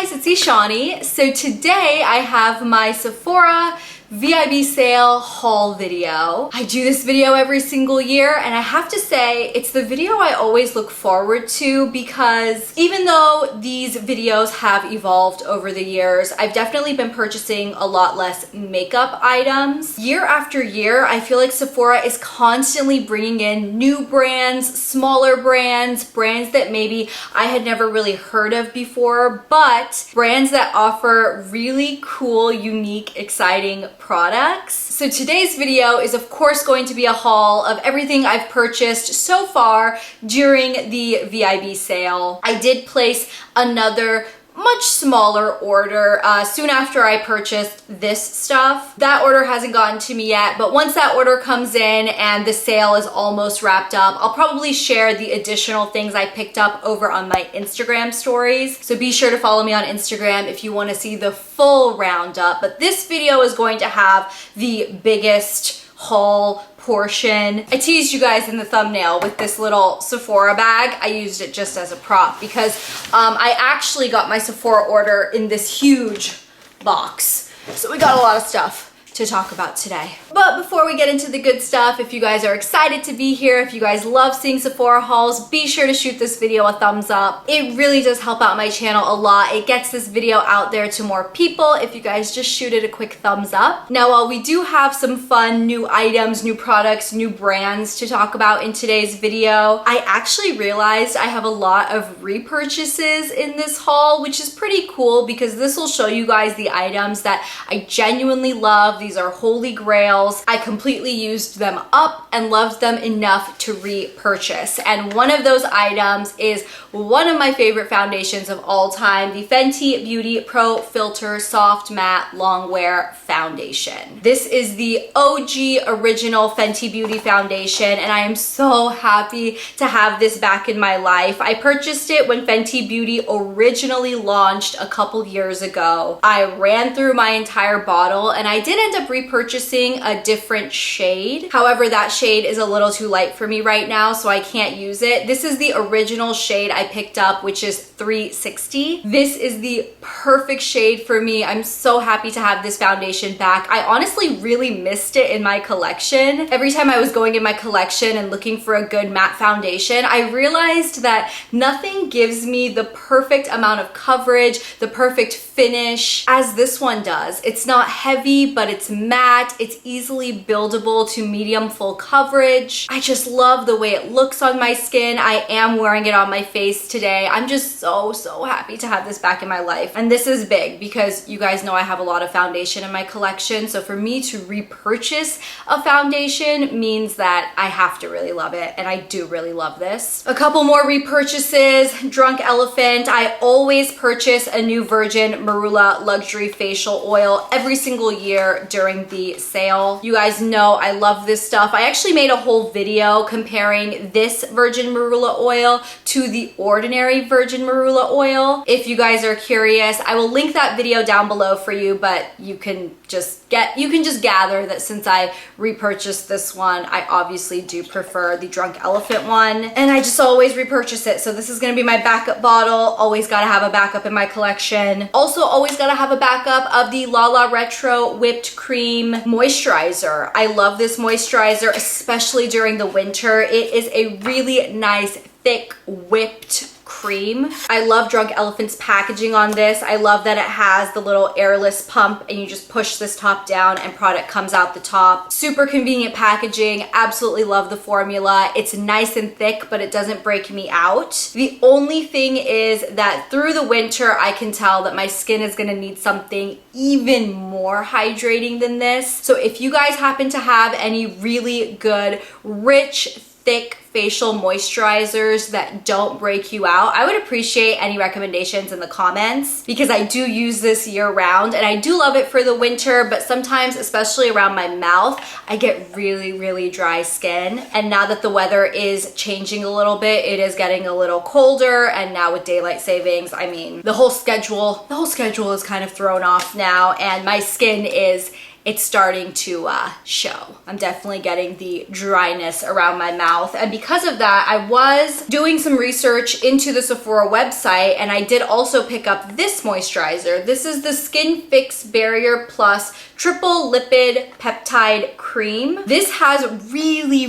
guys, it's Eshani. So today I have my Sephora VIB sale haul video. I do this video every single year and I have to say it's the video I always look forward to because even though these videos have evolved over the years, I've definitely been purchasing a lot less makeup items. Year after year, I feel like Sephora is constantly bringing in new brands, smaller brands, brands that maybe I had never really heard of before, but brands that offer really cool, unique, exciting products. So today's video is of course going to be a haul of everything I've purchased so far during the VIB sale. I did place another much smaller order soon after I purchased this stuff. That order hasn't gotten to me yet, but once that order comes in and the sale is almost wrapped up, I'll probably share the additional things I picked up over on my Instagram stories. So be sure to follow me on Instagram if you want to see the full roundup. But this video is going to have the biggest haul portion. I teased you guys in the thumbnail with this little Sephora bag. I used it just as a prop because I actually got my Sephora order in this huge box. So we got a lot of stuff to talk about today. But before we get into the good stuff, if you guys are excited to be here, if you guys love seeing Sephora hauls, be sure to shoot this video a thumbs up. It really does help out my channel a lot. It gets this video out there to more people if you guys just shoot it a quick thumbs up. Now, while we do have some fun new items, new products, new brands to talk about in today's video, I actually realized I have a lot of repurchases in this haul, which is pretty cool because this will show you guys the items that I genuinely love. These are holy grails. I completely used them up and loved them enough to repurchase. And one of those items is one of my favorite foundations of all time, the Fenty Beauty Pro Filter Soft Matte Longwear Foundation. This is the OG original Fenty Beauty foundation, and I am so happy to have this back in my life. I purchased it when Fenty Beauty originally launched a couple years ago. I ran through my entire bottle and I did end up repurchasing a different shade. However, that shade is a little too light for me right now, so I can't use it. This is the original shade I picked up, which is 360. This is the perfect shade for me. I'm so happy to have this foundation back. I honestly really missed it in my collection. Every time I was going in my collection and looking for a good matte foundation, I realized that nothing gives me the perfect amount of coverage, the perfect finish as this one does. It's not heavy, but it's matte. It's easily buildable to medium full coverage. I just love the way it looks on my skin. I am wearing it on my face today. I'm just so happy to have this back in my life. And this is big because you guys know I have a lot of foundation in my collection. So for me to repurchase a foundation means that I have to really love it. And I do really love this. A couple more repurchases. Drunk Elephant. I always purchase a new Virgin Marula Luxury Facial Oil every single year during the sale. You guys know I love this stuff. I actually made a whole video comparing this Virgin Marula oil to the ordinary Virgin Marula oil. If you guys are curious, I will link that video down below for you, but you can just gather that since I repurchased this one, I obviously do prefer the Drunk Elephant one, and I just always repurchase it. So this is gonna be my backup bottle. Always gotta have a backup in my collection. Also, always gotta have a backup of the Lala Retro Whipped Cream Moisturizer. I love this moisturizer, especially during the winter. It is a really nice, thick, whipped cream. I love Drunk Elephant's packaging on this. I love that it has the little airless pump and you just push this top down and product comes out the top. Super convenient packaging. Absolutely love the formula. It's nice and thick, but it doesn't break me out. The only thing is that through the winter, I can tell that my skin is gonna need something even more hydrating than this. So if you guys happen to have any really good, rich, thick facial moisturizers that don't break you out, I would appreciate any recommendations in the comments because I do use this year round and I do love it for the winter, but sometimes, especially around my mouth, I get really dry skin. And now that the weather is changing a little bit, it is getting a little colder, and now with daylight savings, I mean, the whole schedule is kind of thrown off now, and my skin is it's starting to show. I'm definitely getting the dryness around my mouth. And because of that, I was doing some research into the Sephora website, and I did also pick up this moisturizer. This is the Skin Fix Barrier Plus Triple Lipid Peptide Cream. This has really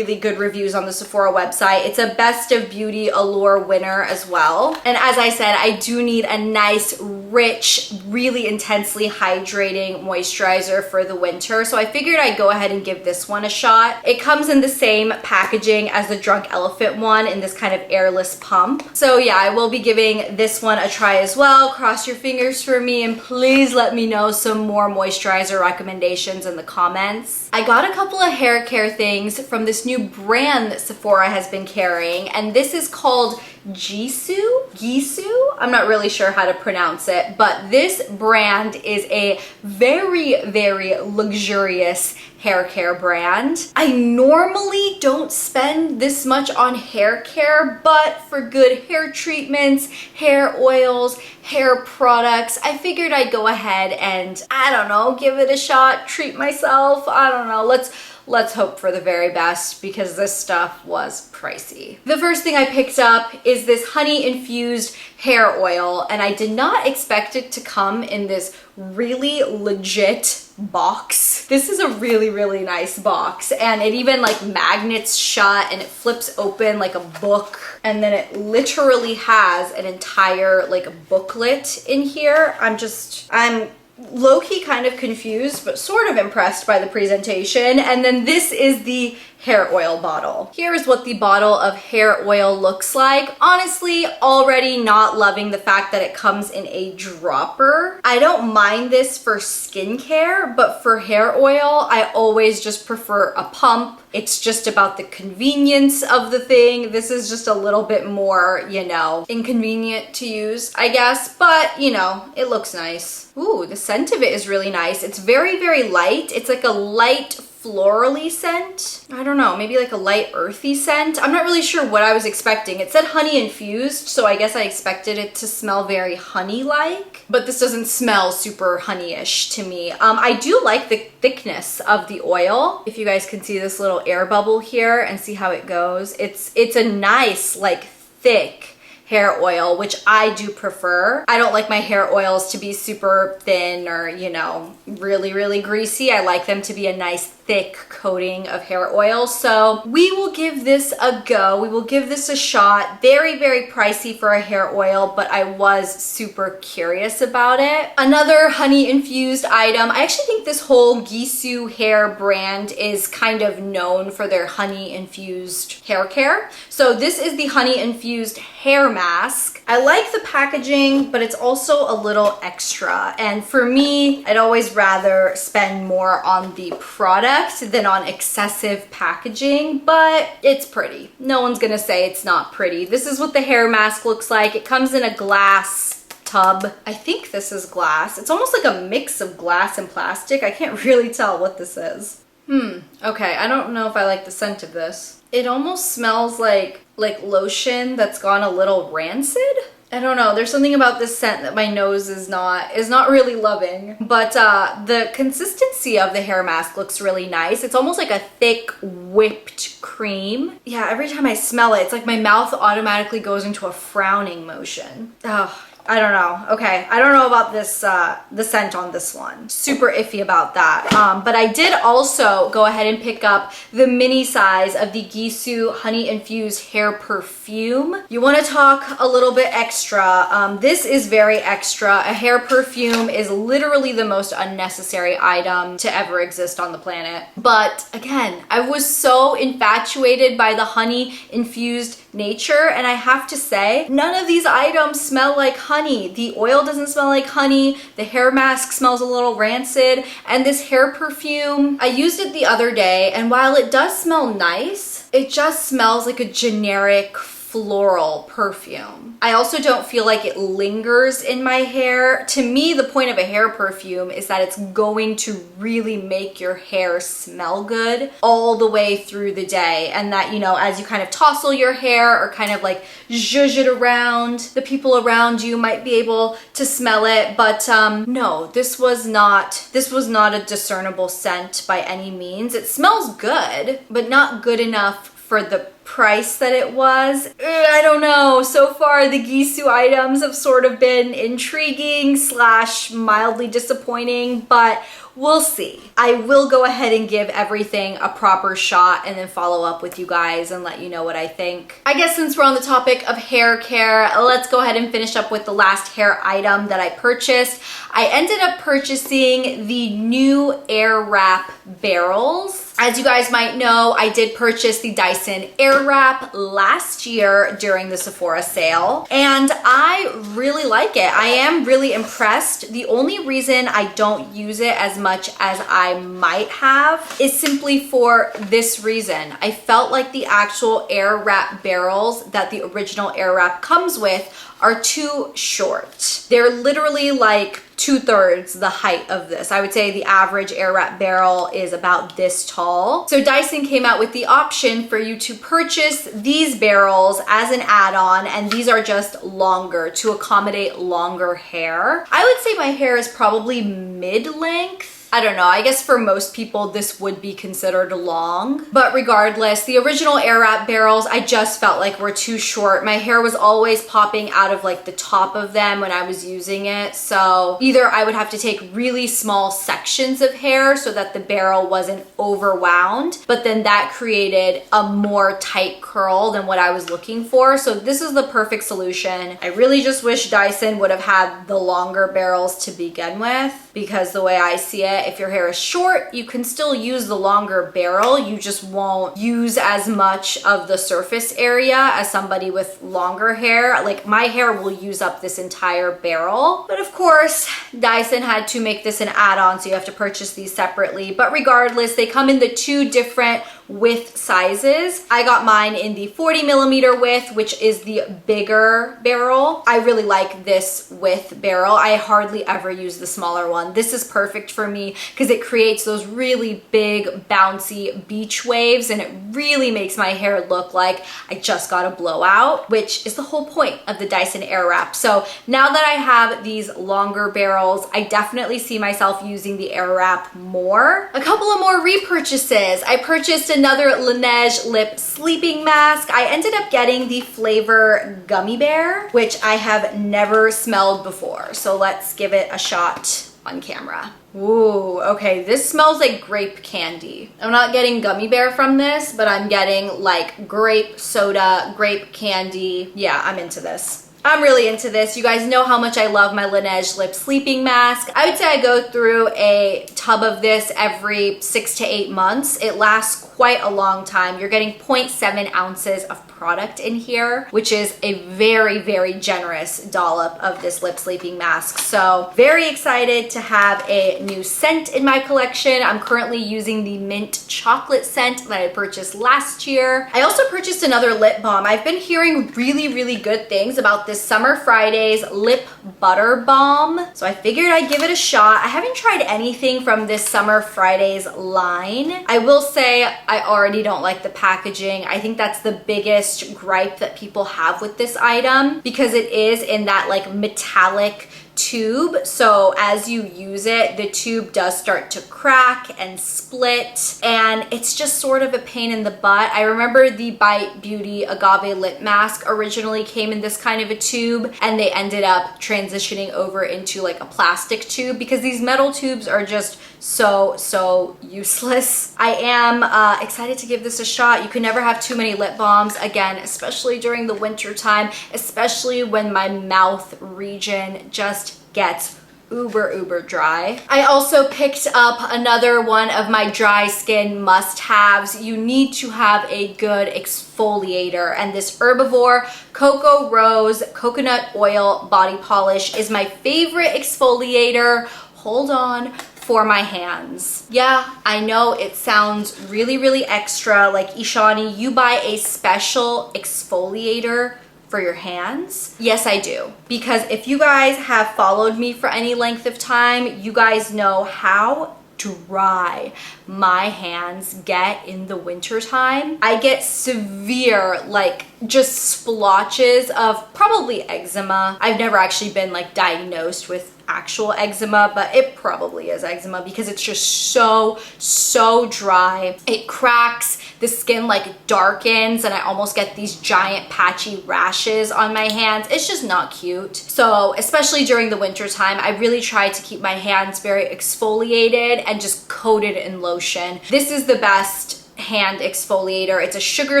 good reviews on the Sephora website. It's a Best of Beauty Allure winner as well. And as I said, I do need a nice, rich, really intensely hydrating moisturizer for the winter. So I figured I'd go ahead and give this one a shot. It comes in the same packaging as the Drunk Elephant one in this kind of airless pump. So yeah, I will be giving this one a try as well. Cross your fingers for me, and please let me know some more moisturizer recommendations in the comments. I got a couple of hair care things from this new brand that Sephora has been carrying, and this is called Gisou? I'm not really sure how to pronounce it, but this brand is a very luxurious hair care brand. I normally don't spend this much on hair care, but for good hair treatments, hair oils, hair products, I figured I'd go ahead and, I don't know, give it a shot, treat myself. I don't know, let's hope for the very best, because this stuff was pricey. The first thing I picked up is this honey infused hair oil, and I did not expect it to come in this really legit box. This is a really nice box, and it even like magnets shut and it flips open like a book, and then it literally has an entire like booklet in here. I'm low-key kind of confused, but sort of impressed by the presentation. And then this is the hair oil bottle. Here is what the bottle of hair oil looks like. Honestly, already not loving the fact that it comes in a dropper. I don't mind this for skincare, but for hair oil, I always just prefer a pump. It's just about the convenience of the thing. This is just a little bit more, you know, inconvenient to use, I guess, but you know, it looks nice. Ooh, the scent of it is really nice. It's very light. It's like a light florally scent. I don't know, maybe like a light earthy scent. I'm not really sure what I was expecting. It said honey infused, so I guess I expected it to smell very honey-like, but this doesn't smell super honey-ish to me. I do like the thickness of the oil. If you guys can see this little air bubble here and see how it goes, it's a nice, like, thick hair oil, which I do prefer. I don't like my hair oils to be super thin or, you know, really greasy. I like them to be a nice thick coating of hair oil. So we will give this a go. We will give this a shot. Very pricey for a hair oil, but I was super curious about it. Another honey infused item. I actually think this whole Gisou hair brand is kind of known for their honey infused hair care. So this is the honey infused hair mask. I like the packaging, but it's also a little extra. And for me, I'd always rather spend more on the product than on excessive packaging, but it's pretty. No one's gonna say it's not pretty. This is what the hair mask looks like. It comes in a glass tub. I think this is glass. It's almost like a mix of glass and plastic. I can't really tell what this is. Okay, I don't know if I like the scent of this. It almost smells like lotion that's gone a little rancid. I don't know, there's something about this scent that my nose is not really loving. But the consistency of the hair mask looks really nice. It's almost like a thick whipped cream. Yeah, every time I smell it, it's like my mouth automatically goes into a frowning motion. Ugh. I don't know. Okay, I don't know about this, the scent on this one. Super iffy about that. But I did also go ahead and pick up the mini size of the Gisou Honey Infused Hair Perfume. You want to talk a little bit extra. This is very extra. A hair perfume is literally the most unnecessary item to ever exist on the planet. But again, I was so infatuated by the honey infused nature, and I have to say, none of these items smell like honey. The oil doesn't smell like honey, the hair mask smells a little rancid, and this hair perfume, I used it the other day, and while it does smell nice, it just smells like a generic floral perfume. I also don't feel like it lingers in my hair. To me, the point of a hair perfume is that it's going to really make your hair smell good all the way through the day, and that, you know, as you kind of tousle your hair or kind of like zhuzh it around, the people around you might be able to smell it. But no, this was not a discernible scent by any means. It smells good, but not good enough for the price that it was. I don't know. So far, the Gisou items have sort of been intriguing / mildly disappointing, but we'll see. I will go ahead and give everything a proper shot and then follow up with you guys and let you know what I think. I guess since we're on the topic of hair care, let's go ahead and finish up with the last hair item that I purchased. I ended up purchasing the new Air Wrap barrels. As you guys might know, I did purchase the Dyson Airwrap last year during the Sephora sale, and I really like it. I am really impressed. The only reason I don't use it as much as I might have is simply for this reason. I felt like the actual Airwrap barrels that the original Airwrap comes with are too short. They're literally like 2/3 the height of this. I would say the average Airwrap barrel is about this tall. So Dyson came out with the option for you to purchase these barrels as an add-on, and these are just longer to accommodate longer hair. I would say my hair is probably mid-length. I don't know, I guess for most people this would be considered long. But regardless, the original Airwrap barrels I just felt like were too short. My hair was always popping out of like the top of them when I was using it. So either I would have to take really small sections of hair so that the barrel wasn't overwound, but then that created a more tight curl than what I was looking for. So this is the perfect solution. I really just wish Dyson would have had the longer barrels to begin with, because the way I see it, if your hair is short, you can still use the longer barrel. You just won't use as much of the surface area as somebody with longer hair. Like my hair will use up this entire barrel. But of course, Dyson had to make this an add-on, so you have to purchase these separately. But regardless, they come in the 2 different width sizes. I got mine in the 40mm width, which is the bigger barrel. I really like this width barrel. I hardly ever use the smaller one. This is perfect for me because it creates those really big bouncy beach waves, and it really makes my hair look like I just got a blowout, which is the whole point of the Dyson Airwrap. So now that I have these longer barrels, I definitely see myself using the Airwrap more. A couple of more repurchases. I purchased another Laneige lip sleeping mask. I ended up getting the flavor Gummy Bear, which I have never smelled before. So let's give it a shot on camera. Ooh, okay, this smells like grape candy. I'm not getting Gummy Bear from this, but I'm getting like grape soda, grape candy. Yeah, I'm into this. I'm really into this. You guys know how much I love my Laneige lip sleeping mask. I would say I go through a tub of this every 6 to 8 months. It lasts quite a long time. You're getting 0.7 ounces of product in here, which is a very, very generous dollop of this lip sleeping mask. So very excited to have a new scent in my collection. I'm currently using the mint chocolate scent that I purchased last year. I also purchased another lip balm. I've been hearing really, really good things about this Summer Fridays lip butter balm, so I figured I'd give it a shot. I haven't tried anything from this Summer Fridays line. I will say I already don't like the packaging. I think that's the biggest gripe that people have with this item, because it is in that like metallic tube. So as you use it, the tube does start to crack and split, and it's just sort of a pain in the butt. I remember the Bite Beauty Agave Lip Mask originally came in this kind of a tube, and they ended up transitioning over into like a plastic tube because these metal tubes are just so useless. I am excited to give this a shot. You can never have too many lip balms, again, especially during the winter time, especially when my mouth region just gets uber dry. I also picked up another one of my dry skin must-haves. You need to have a good exfoliator, and this Herbivore Cocoa Rose Coconut Oil Body Polish is my favorite exfoliator. Hold on. for my hands. Yeah, I know it sounds really, really extra. Like, Eshani, you buy a special exfoliator for your hands? Yes, I do. Because if you guys have followed me for any length of time, you guys know how dry my hands get in the winter time. I get severe, like, just splotches of probably eczema. I've never actually been like diagnosed with actual eczema, but it probably is eczema because it's just so dry. It cracks, the skin like darkens, and I almost get these giant patchy rashes on my hands. It's just not cute. So especially during the winter time, I really try to keep my hands very exfoliated and just coated in lotion. This is the best hand exfoliator. It's a sugar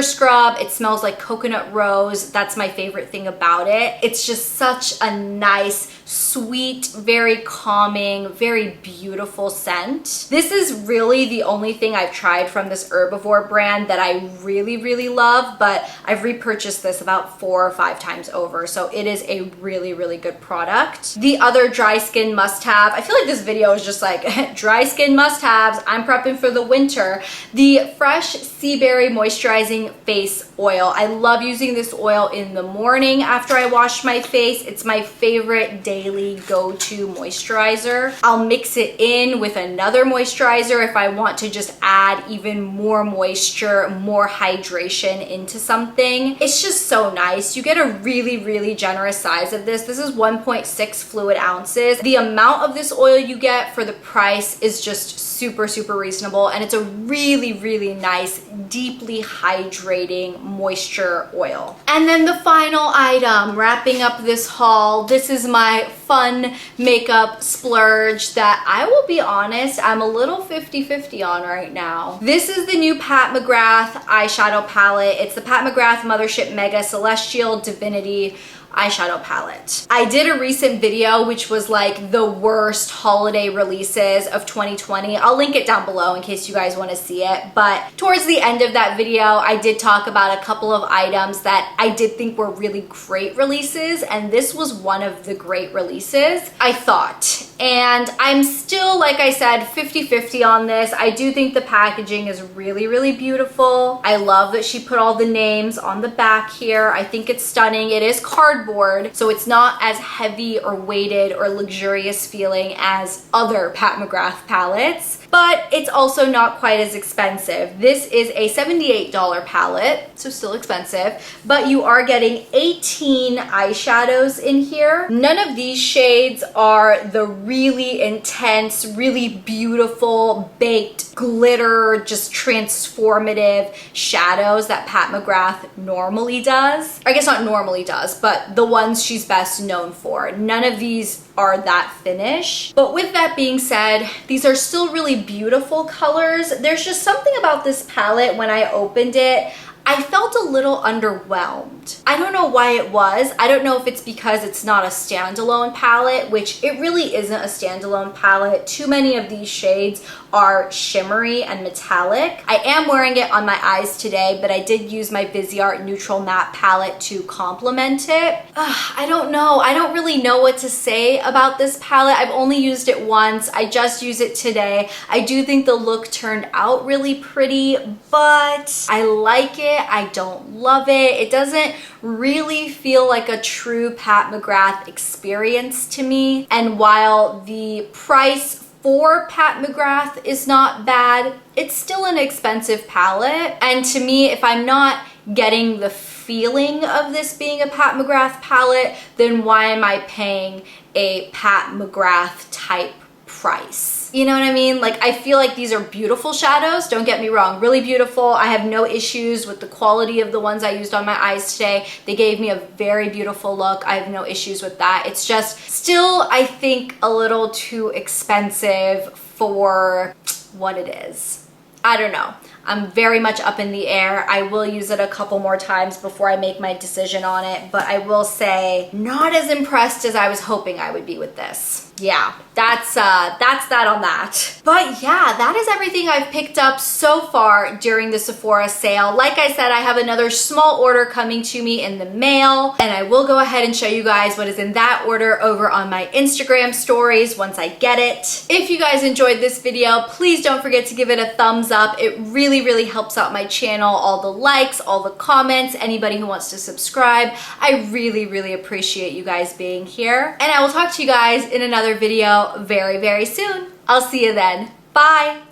scrub. It smells like coconut rose. That's my favorite thing about it. It's just such a nice, sweet, very calming, very beautiful scent. This is really the only thing I've tried from this Herbivore brand that I really love, but I've repurchased this about 4 or 5 times over, so it is a really good product. The other dry skin must-have, I feel like this video is just like dry skin must-haves. I'm prepping for the winter. The Fresh Sea Berry Moisturizing Face Oil. I love using this oil in the morning after I wash my face. It's my favorite daily go-to moisturizer. I'll mix it in with another moisturizer if I want to just add even more moisture, more hydration into something. It's just so nice. You get a really generous size of this. This is 1.6 fluid ounces. The amount of this oil you get for the price is just super reasonable, and it's a really nice, deeply hydrating moisture oil. And then the final item, wrapping up this haul, this is my fun makeup splurge that I will be honest, I'm a little 50-50 on right now. This is the new Pat McGrath eyeshadow palette. It's the Pat McGrath Mothership Mega Celestial Divinity eyeshadow palette. I did a recent video which was like the worst holiday releases of 2020. I'll link it down below in case you guys want to see it. But towards the end of that video, I did talk about a couple of items that I did think were really great releases, and this was one of the great releases, I thought. And I'm still, like I said, 50-50 on this. I do think the packaging is really beautiful. I love that she put all the names on the back here. I think it's stunning. It is cardboard, so it's not as heavy or weighted or luxurious feeling as other Pat McGrath palettes, but it's also not quite as expensive. This is a $78 palette, so still expensive, but you are getting 18 eyeshadows in here. None of these shades are the really intense, really beautiful, baked, glitter, just transformative shadows that Pat McGrath normally does. I guess not normally does, but the ones she's best known for. None of these are that finish. But with that being said, these are still really beautiful colors. There's just something about this palette when I opened it, I felt a little underwhelmed. I don't know why it was. I don't know if it's because it's not a standalone palette, which it really isn't a standalone palette. Too many of these shades are shimmery and metallic. I am wearing it on my eyes today, but I did use my Viseart Neutral Matte palette to complement it. I don't know. I don't really know what to say about this palette. I've only used it once. I just used it today. I do think the look turned out really pretty, but I like it. I don't love it. It doesn't really feel like a true Pat McGrath experience to me. And while the price for Pat McGrath is not bad, it's still an expensive palette. And to me, if I'm not getting the feeling of this being a Pat McGrath palette, then why am I paying a Pat McGrath type price? You know what I mean? Like, I feel like these are beautiful shadows, don't get me wrong, really beautiful. I have no issues with the quality of the ones I used on my eyes today. They gave me a very beautiful look. I have no issues with that. It's just still, I think, a little too expensive for what it is. I don't know. I'm very much up in the air. I will use it a couple more times before I make my decision on it, but I will say not as impressed as I was hoping I would be with this. Yeah, that's that on that. But yeah, that is everything I've picked up so far during the Sephora sale. Like I said, I have another small order coming to me in the mail, and I will go ahead and show you guys what is in that order over on my Instagram stories once I get it. If you guys enjoyed this video, please don't forget to give it a thumbs up. It really helps out my channel. All the likes, all the comments, anybody who wants to subscribe. I really appreciate you guys being here. And I will talk to you guys in another video very soon. I'll see you then. Bye.